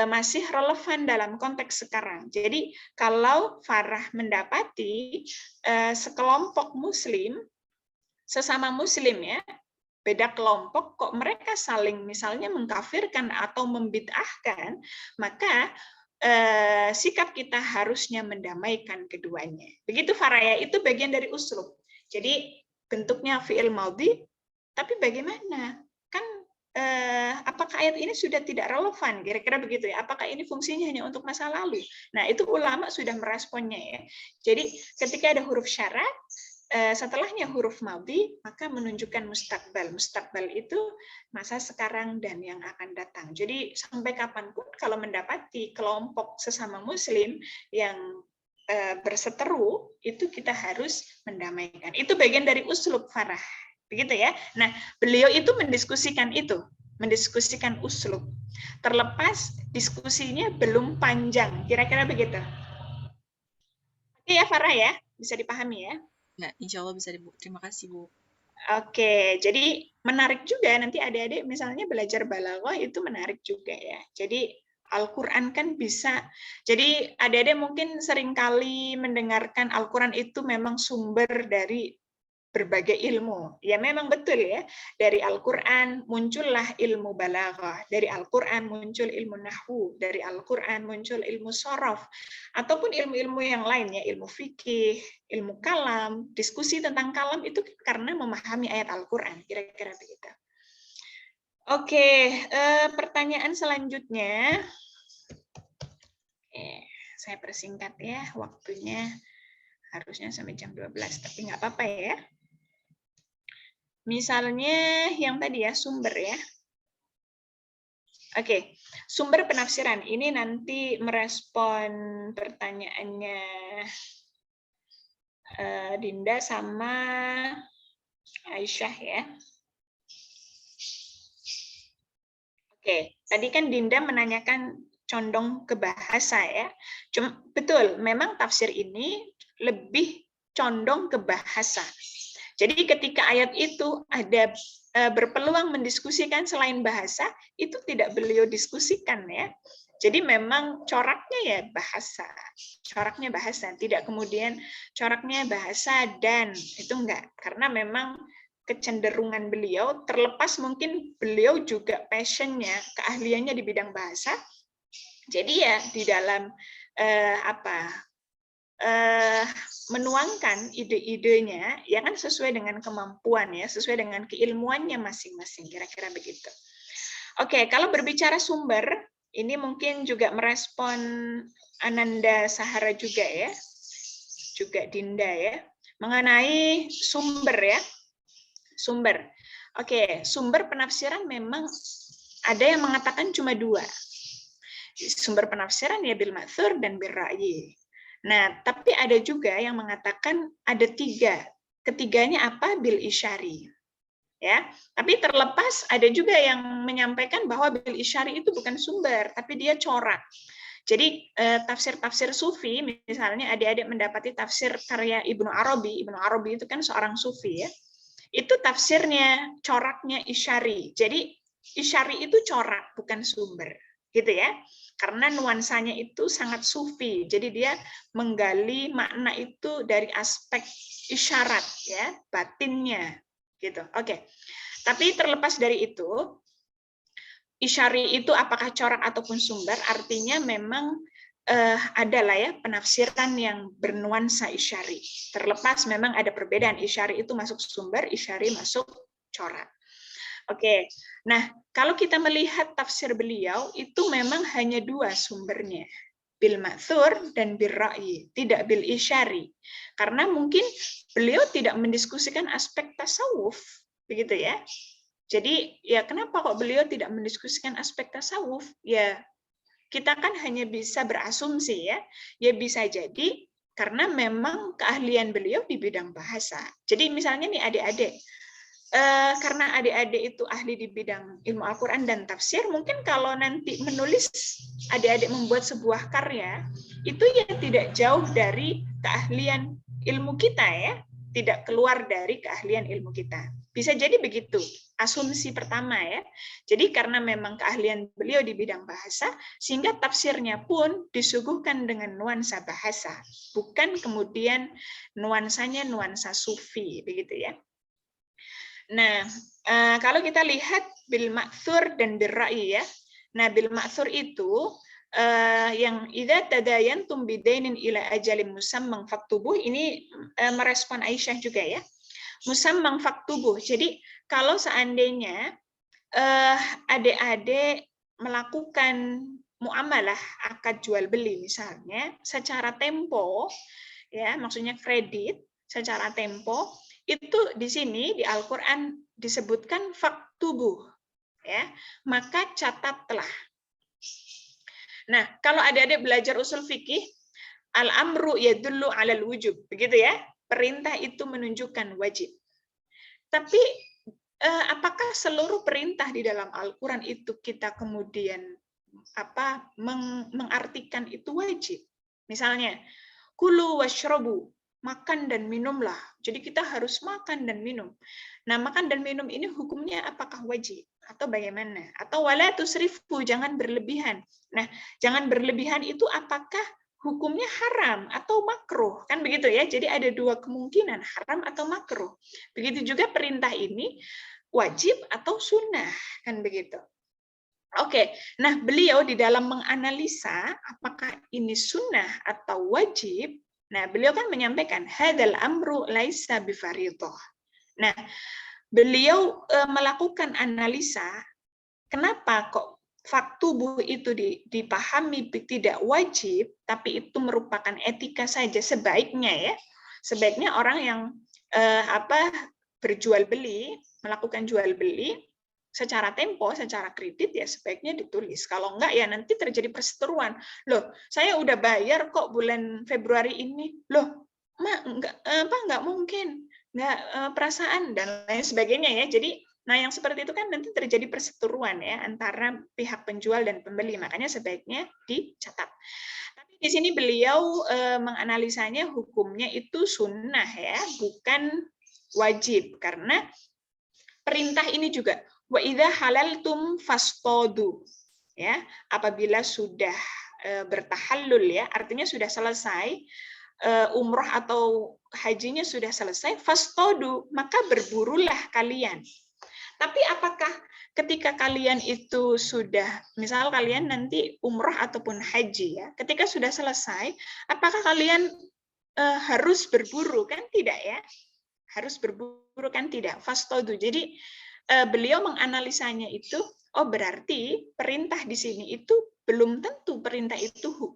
S1: masih relevan dalam konteks sekarang. Jadi kalau Farah mendapati sekelompok muslim, sesama muslim ya, beda kelompok, kok mereka saling misalnya mengkafirkan atau membid'ahkan, maka sikap kita harusnya mendamaikan keduanya. Begitu Farah ya, itu bagian dari uslub. Jadi bentuknya fi'il madhi, tapi bagaimana? Kan apakah ayat ini sudah tidak relevan? Kira-kira begitu ya. Apakah ini fungsinya hanya untuk masa lalu? Nah, itu ulama sudah meresponnya ya. Jadi ketika ada huruf syarat, setelahnya huruf madhi, maka menunjukkan mustaqbal. Mustaqbal itu masa sekarang dan yang akan datang. Jadi sampai kapanpun kalau mendapati kelompok sesama muslim yang berseteru, itu kita harus mendamaikan. Itu bagian dari uslub Farah. Begitu ya. Nah, beliau itu mendiskusikan uslub. Terlepas diskusinya belum panjang. Kira-kira begitu. Oke ya Farah ya, bisa dipahami ya.
S2: Ya, insya Allah bisa Bu. Terima kasih Bu.
S1: Oke, jadi menarik juga nanti adik-adik misalnya belajar balaghah itu menarik juga ya. Jadi Al-Quran kan bisa, jadi adik-adik mungkin seringkali mendengarkan Al-Quran itu memang sumber dari berbagai ilmu. Ya memang betul ya, dari Al-Quran muncullah ilmu balaghah, dari Al-Quran muncul ilmu nahwu, dari Al-Quran muncul ilmu sorof, ataupun ilmu-ilmu yang lainnya, ilmu fikih, ilmu kalam, diskusi tentang kalam itu karena memahami ayat Al-Quran, kira-kira begitu. Oke, pertanyaan selanjutnya. Saya persingkat ya, waktunya harusnya sampai jam 12, tapi nggak apa-apa ya. Misalnya yang tadi ya, sumber ya. Oke, sumber penafsiran. Ini nanti merespon pertanyaannya Dinda sama Aisyah ya. Oke, tadi kan Dinda menanyakan condong ke bahasa ya. Betul, memang tafsir ini lebih condong ke bahasa. Jadi ketika ayat itu ada berpeluang mendiskusikan selain bahasa, itu tidak beliau diskusikan ya. Jadi memang coraknya ya bahasa. Coraknya bahasa, tidak kemudian coraknya bahasa dan itu enggak. Karena memang kecenderungan beliau, terlepas mungkin beliau juga passionnya, keahliannya di bidang bahasa. Jadi ya di dalam menuangkan ide-idenya, ya kan sesuai dengan kemampuan ya, sesuai dengan keilmuannya masing-masing, kira-kira begitu. Oke, kalau berbicara sumber, ini mungkin juga merespon Ananda Sahara juga ya, juga Dinda ya, mengenai sumber ya. Sumber. Oke, sumber penafsiran memang ada yang mengatakan cuma 2. Sumber penafsiran ya bil ma'thur dan bil ra'yi. Nah, tapi ada juga yang mengatakan ada 3. Ketiganya apa? Bil isyari. Ya, tapi terlepas ada juga yang menyampaikan bahwa bil isyari itu bukan sumber, tapi dia corak. Jadi tafsir-tafsir sufi, misalnya adik-adik mendapati tafsir karya Ibnu Arabi. Ibnu Arabi itu kan seorang sufi ya. Itu tafsirnya, coraknya isyari. Jadi isyari itu corak, bukan sumber, gitu ya. Karena nuansanya itu sangat sufi. Jadi dia menggali makna itu dari aspek isyarat, ya, batinnya, gitu. Oke. Tapi terlepas dari itu, isyari itu apakah corak ataupun sumber? Artinya memang adalah ya penafsiran yang bernuansa isyari. Terlepas memang ada perbedaan, isyari itu masuk sumber, isyari masuk corak. Oke, nah kalau kita melihat tafsir beliau itu memang hanya 2 sumbernya, bil ma'thur dan bil ra'yi, tidak bil isyari. Karena mungkin beliau tidak mendiskusikan aspek tasawuf, begitu ya. Jadi ya kenapa kok beliau tidak mendiskusikan aspek tasawuf? Ya kita kan hanya bisa berasumsi ya, ya bisa jadi karena memang keahlian beliau di bidang bahasa. Jadi misalnya nih adik-adik, karena adik-adik itu ahli di bidang ilmu Al-Quran dan tafsir, mungkin kalau nanti menulis adik-adik membuat sebuah karya, itu ya tidak jauh dari keahlian ilmu kita ya, tidak keluar dari keahlian ilmu kita. Bisa jadi begitu, asumsi pertama ya. Jadi karena memang keahlian beliau di bidang bahasa, sehingga tafsirnya pun disuguhkan dengan nuansa bahasa, bukan kemudian nuansanya nuansa sufi, begitu ya. Nah, kalau kita lihat bil ma'thur dan bil ra'yi ya. Nah, bil ma'thur itu yang idza tadayantum bidainin ila ajalin musamman faktubuh, ini merespon Aisyah juga ya. Musamman faktubuh. Jadi kalau seandainya adik-adik melakukan muamalah akad jual beli misalnya secara tempo ya, maksudnya kredit secara tempo, itu di sini di Al-Qur'an disebutkan faktubuh ya, maka catatlah. Nah, kalau adik-adik belajar usul fikih, al-amru yadullu 'alal wujub, begitu ya. Perintah itu menunjukkan wajib. Tapi apakah seluruh perintah di dalam Al-Qur'an itu kita kemudian mengartikan itu wajib? Misalnya, kulu washrabu, makan dan minumlah. Jadi kita harus makan dan minum. Nah, makan dan minum ini hukumnya apakah wajib atau bagaimana? Atau wala tusrifu, jangan berlebihan. Nah, jangan berlebihan itu apakah hukumnya haram atau makruh, kan begitu ya. Jadi ada 2 kemungkinan, haram atau makruh. Begitu juga perintah ini wajib atau sunnah, kan begitu. Oke, nah beliau di dalam menganalisa apakah ini sunnah atau wajib, nah beliau kan menyampaikan hadzal amru laisa bifaridhah. Nah, beliau melakukan analisa kenapa kok faktubuh itu dipahami tidak wajib, tapi itu merupakan etika saja sebaiknya ya. Sebaiknya orang yang berjual beli, melakukan jual beli secara tempo, secara kredit ya sebaiknya ditulis. Kalau enggak ya nanti terjadi perseteruan. Loh, saya udah bayar kok bulan Februari ini. Loh, enggak mungkin. Enggak perasaan dan lain sebagainya ya. Jadi yang seperti itu kan nanti terjadi perseteruan ya antara pihak penjual dan pembeli. Makanya sebaiknya dicatat. Tapi di sini beliau menganalisanya hukumnya itu sunnah ya, bukan wajib, karena perintah ini juga wa idza halaltum fastadu ya, apabila sudah bertahallul ya, artinya sudah selesai umroh atau hajinya sudah selesai, fastadu, maka berburulah kalian. Tapi apakah ketika kalian itu sudah, misal kalian nanti umroh ataupun haji ya, ketika sudah selesai, apakah kalian harus berburu? Kan tidak ya. Harus berburu kan tidak. Fastadu. Jadi beliau menganalisanya itu, oh berarti perintah di sini itu belum tentu perintah itu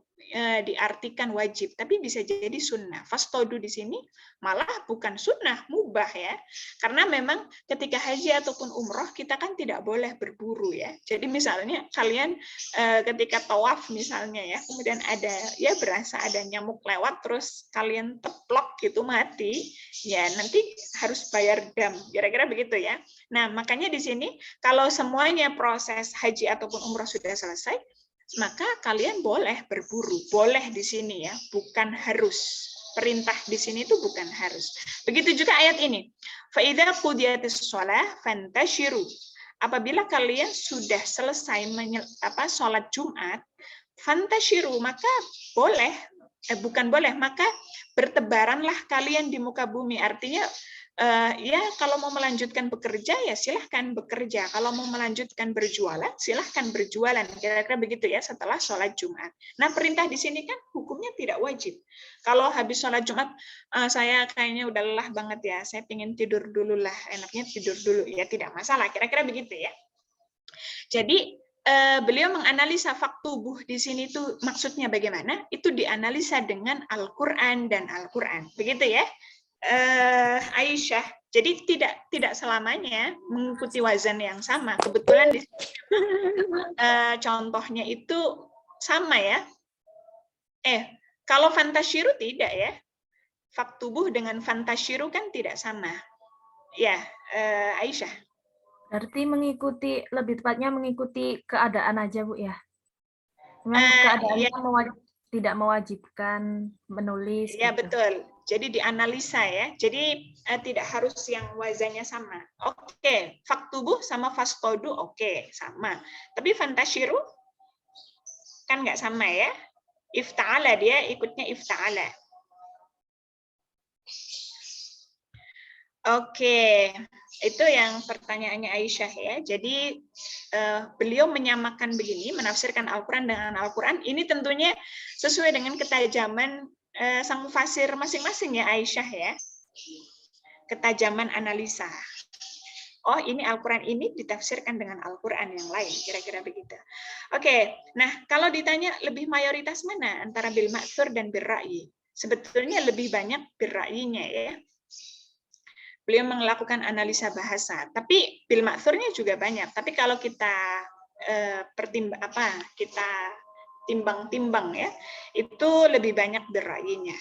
S1: diartikan wajib, tapi bisa jadi sunnah. Fastadu di sini malah bukan sunnah, mubah ya. Karena memang ketika haji ataupun umroh kita kan tidak boleh berburu ya. Jadi misalnya kalian ketika tawaf misalnya ya, kemudian ada ya berasa ada nyamuk lewat terus kalian teplok gitu mati, ya nanti harus bayar dam. Kira-kira begitu ya. Nah, makanya di sini kalau semuanya proses haji ataupun umroh sudah selesai, maka kalian boleh berburu, boleh di sini ya, bukan harus. Perintah di sini itu bukan harus. Begitu juga ayat ini. Fa idza qudiyatis shalah fantashiru. Apabila kalian sudah selesai sholat Jumat, fantashiru, maka boleh, maka bertebaranlah kalian di muka bumi. Artinya ya kalau mau melanjutkan bekerja ya silahkan bekerja, kalau mau melanjutkan berjualan silahkan berjualan, kira-kira begitu ya setelah sholat Jumat. Nah perintah di sini kan hukumnya tidak wajib. Kalau habis sholat Jumat saya kayaknya udah lelah banget ya, saya pengen tidur dulu lah, enaknya tidur dulu ya, tidak masalah, kira-kira begitu ya. Jadi beliau menganalisa faktubuh di sini itu maksudnya bagaimana? Itu dianalisa dengan Al-Quran dan Al-Quran, begitu ya. Aisyah, jadi tidak selamanya mengikuti wazan yang sama. Kebetulan di contohnya itu sama ya. Kalau fantasyiru tidak ya. Faktubuh dengan fantasyiru kan tidak sama. Ya, Aisyah.
S4: Berarti lebih tepatnya mengikuti keadaan aja Bu ya. Memang keadaannya
S1: ya.
S4: Tidak mewajibkan menulis.
S1: Ya
S4: gitu.
S1: betul. Jadi dianalisa ya. Jadi tidak harus yang wazannya sama. Oke, faktubuh sama fastodu oke, sama. Tapi fantasyiru kan nggak sama ya. Ifta'ala dia ikutnya ifta'ala. Oke, itu yang pertanyaannya Aisyah ya. Jadi beliau menyamakan begini, menafsirkan Al-Quran dengan Al-Quran. Ini tentunya sesuai dengan ketajaman sang mufasir masing-masing ya Aisyah ya. Ketajaman analisa. Oh ini Al-Quran ini ditafsirkan dengan Al-Quran yang lain, kira-kira begitu. Oke, nah kalau ditanya lebih mayoritas mana antara bil ma'thur dan bil ra'yi? Sebetulnya lebih banyak bil ra'yinya ya. Beliau melakukan analisa bahasa, tapi bil ma'thurnya juga banyak. Tapi kalau kita kita timbang-timbang ya, itu lebih banyak berra'yinya.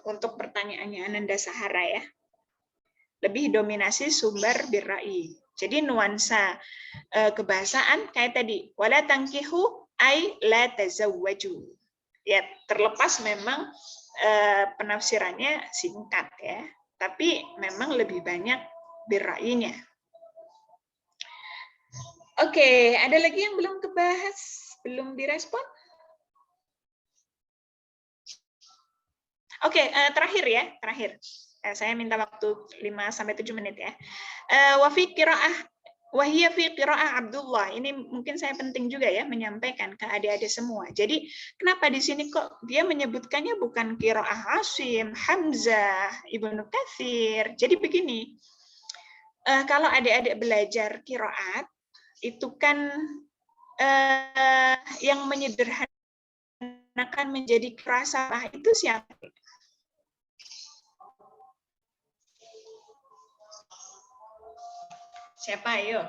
S1: Untuk pertanyaannya Ananda Sahara ya, lebih dominasi sumber birra'i. Jadi nuansa kebahasaan kayak tadi, wala tangkihu ay la tazawwaju. Ya, terlepas memang penafsirannya singkat ya, tapi memang lebih banyak birra'inya. Oke, ada lagi yang belum kebahas, belum direspon? Oke, terakhir ya, terakhir. Saya minta waktu 5-7 menit ya. Wa fi qiraah wa hiya fi qiraah Abdullah. Ini mungkin saya penting juga ya menyampaikan ke adik-adik semua. Jadi, kenapa di sini kok dia menyebutkannya bukan qiraah Asim, Hamzah, Ibnu Katsir. Jadi begini. Kalau adik-adik belajar qiraat itu kan yang menyederhanakan menjadi qiraah itu siapa? Siapa, ayo?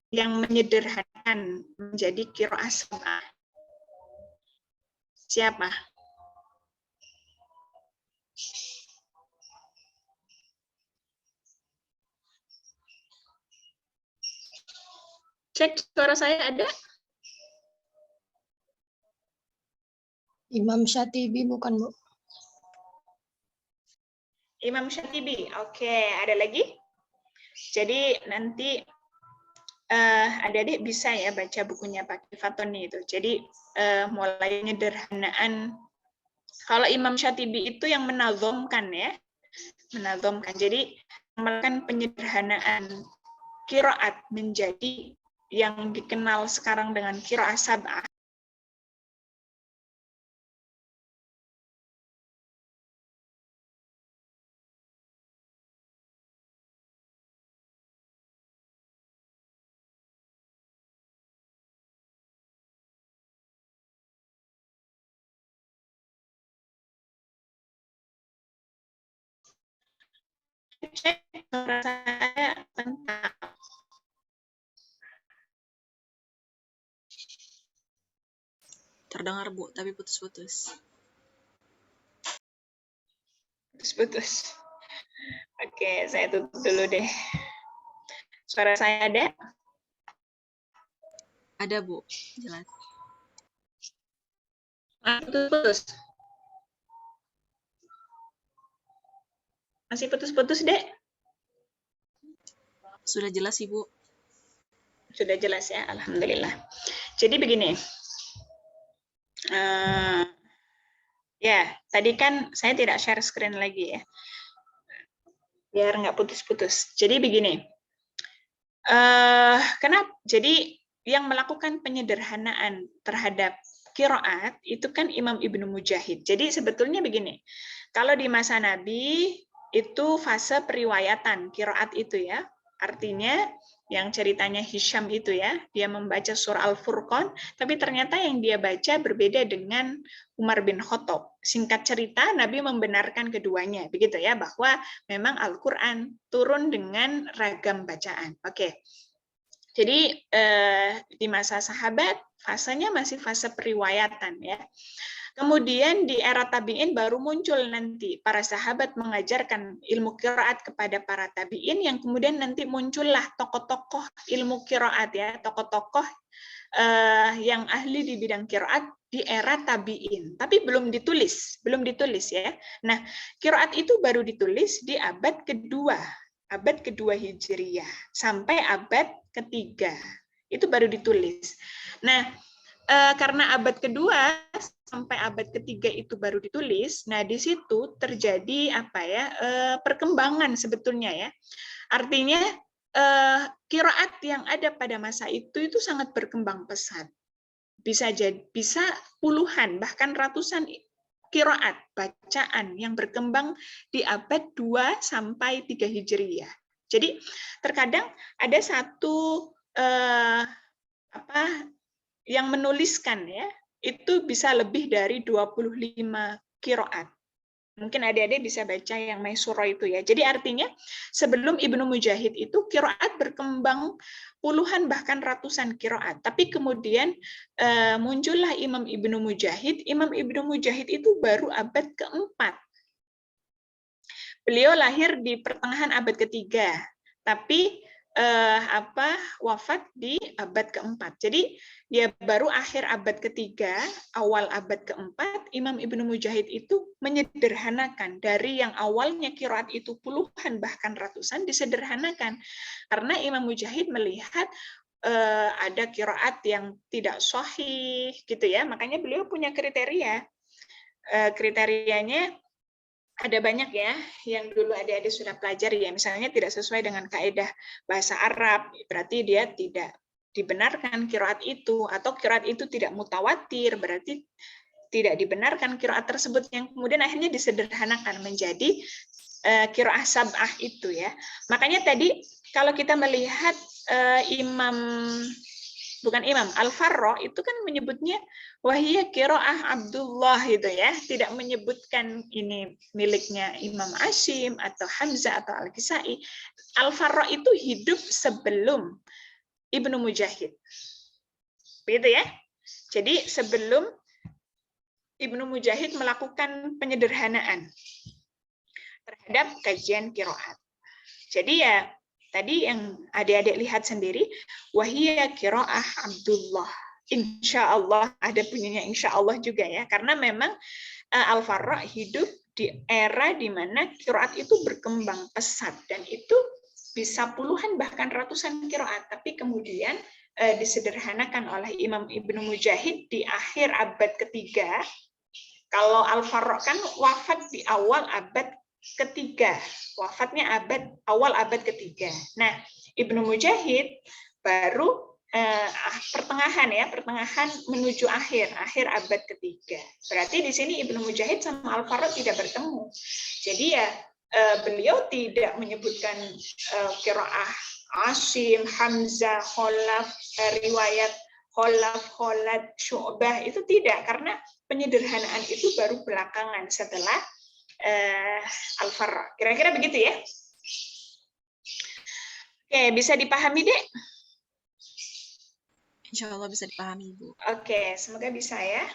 S1: Yang menyederhanakan menjadi qiraah sab'ah. Siapa? Cek suara saya ada?
S7: Imam Syatibi bukan, Bu?
S1: Imam Syatibi. Oke, ada lagi? Jadi nanti adik-adik bisa ya baca bukunya Pak Fatoni itu. Jadi mulai penyederhanaan. Kalau Imam Syatibi itu yang menazomkan ya, menazomkan. Jadi melakukan penyederhanaan qiraat menjadi yang dikenal sekarang dengan qiraah sab'ah. Cek suara saya tentang
S2: Terdengar, Bu, tapi putus-putus.
S1: putus-putus. Oke, saya tutup dulu deh. Suara saya ada?
S2: Ada, Bu. Jelas.
S1: Putus-putus. Masih putus-putus, Dek?
S2: Sudah jelas, Ibu.
S1: Sudah jelas ya, alhamdulillah. Jadi begini. Ya, tadi kan saya tidak share screen lagi ya. Biar nggak putus-putus. Jadi begini. Kenapa? Jadi yang melakukan penyederhanaan terhadap qiraat itu kan Imam Ibnu Mujahid. Jadi sebetulnya begini. Kalau di masa Nabi itu fase periwayatan qiraat itu ya. Artinya yang ceritanya Hisham itu ya, dia membaca surah Al-Furqan, tapi ternyata yang dia baca berbeda dengan Umar bin Khattab. Singkat cerita, Nabi membenarkan keduanya, begitu ya, bahwa memang Al-Quran turun dengan ragam bacaan. Oke. Jadi di masa sahabat, fasenya masih fase periwayatan ya. Kemudian di era tabi'in baru muncul nanti para sahabat mengajarkan ilmu qiraat kepada para tabi'in yang kemudian nanti muncullah tokoh-tokoh ilmu qiraat ya, tokoh-tokoh yang ahli di bidang qiraat di era tabi'in. Tapi belum ditulis ya. Nah, qiraat itu baru ditulis di abad kedua Hijriyah sampai abad ketiga. Itu baru ditulis. Nah, karena abad kedua sampai abad ketiga itu baru ditulis, nah di situ terjadi perkembangan sebetulnya ya. Artinya qiraat yang ada pada masa itu sangat berkembang pesat. Bisa puluhan bahkan ratusan qiraat bacaan yang berkembang di abad 2 sampai 3 Hijriyah. Jadi terkadang ada satu yang menuliskan ya, itu bisa lebih dari 25 qiraat. Mungkin adik-adik bisa baca yang Maisuro itu ya. Jadi artinya sebelum Ibnu Mujahid itu qiraat berkembang puluhan bahkan ratusan qiraat. Tapi kemudian muncullah Imam Ibnu Mujahid. Imam Ibnu Mujahid itu baru abad keempat. Beliau lahir di pertengahan abad ketiga. Tapi wafat di abad keempat. Jadi dia baru akhir abad ketiga, awal abad keempat, Imam Ibnu Mujahid itu menyederhanakan dari yang awalnya qiraat itu puluhan bahkan ratusan disederhanakan. Karena Imam Mujahid melihat ada qiraat yang tidak sahih gitu ya. Makanya beliau punya kriteria. Kriterianya ada banyak ya, yang dulu adik-adik sudah pelajari ya, misalnya tidak sesuai dengan kaidah bahasa Arab, berarti dia tidak dibenarkan qiraat itu, atau qiraat itu tidak mutawatir, berarti tidak dibenarkan qiraat tersebut, yang kemudian akhirnya disederhanakan menjadi qiraah sab'ah itu ya. Makanya tadi kalau kita melihat Al-Farra itu kan menyebutnya wahiyya qiraah Abdullah gitu ya, tidak menyebutkan ini miliknya Imam Asyim atau Hamzah atau Al-Kisai. Al-Farra itu hidup sebelum Ibnu Mujahid. Begitu ya. Jadi sebelum Ibnu Mujahid melakukan penyederhanaan terhadap kajian qiraat. Jadi ya tadi yang adik-adik lihat sendiri, wahiyya qiraah Abdullah. Insya Allah, ada bunyinya insya Allah juga ya, karena memang Al-Farra hidup di era di mana qiraat itu berkembang pesat, dan itu bisa puluhan bahkan ratusan qiraat, tapi kemudian disederhanakan oleh Imam Ibnu Mujahid di akhir abad ketiga. Kalau Al-Farra kan wafat di awal abad ketiga, wafatnya awal abad ketiga. Nah, Ibnu Mujahid baru pertengahan menuju akhir abad ketiga. Berarti di sini Ibnu Mujahid sama Al-Farra tidak bertemu. Jadi ya beliau tidak menyebutkan qiraah Asyim, Hamzah, Khalaf, riwayat Khalaf, Syu'bah, itu tidak, karena penyederhanaan itu baru belakangan setelah Al-Farra. Kira-kira begitu ya. Oke, bisa dipahami, Dek?
S2: Insya Allah bisa dipahami, Ibu.
S1: Oke, semoga bisa ya.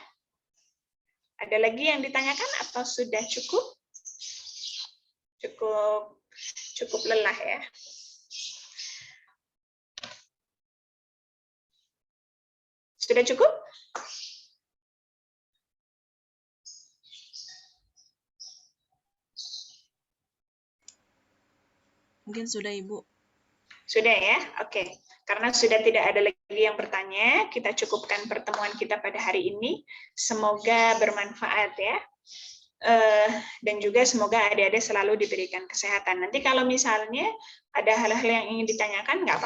S1: Ada lagi yang ditanyakan atau sudah cukup? Cukup lelah ya. Sudah cukup?
S2: Mungkin sudah, Ibu.
S1: Sudah ya? Oke. Karena sudah tidak ada lagi yang bertanya, kita cukupkan pertemuan kita pada hari ini. Semoga bermanfaat ya. Dan juga semoga adik-adik selalu diberikan kesehatan. Nanti kalau misalnya ada hal-hal yang ingin ditanyakan, nggak apa-apa.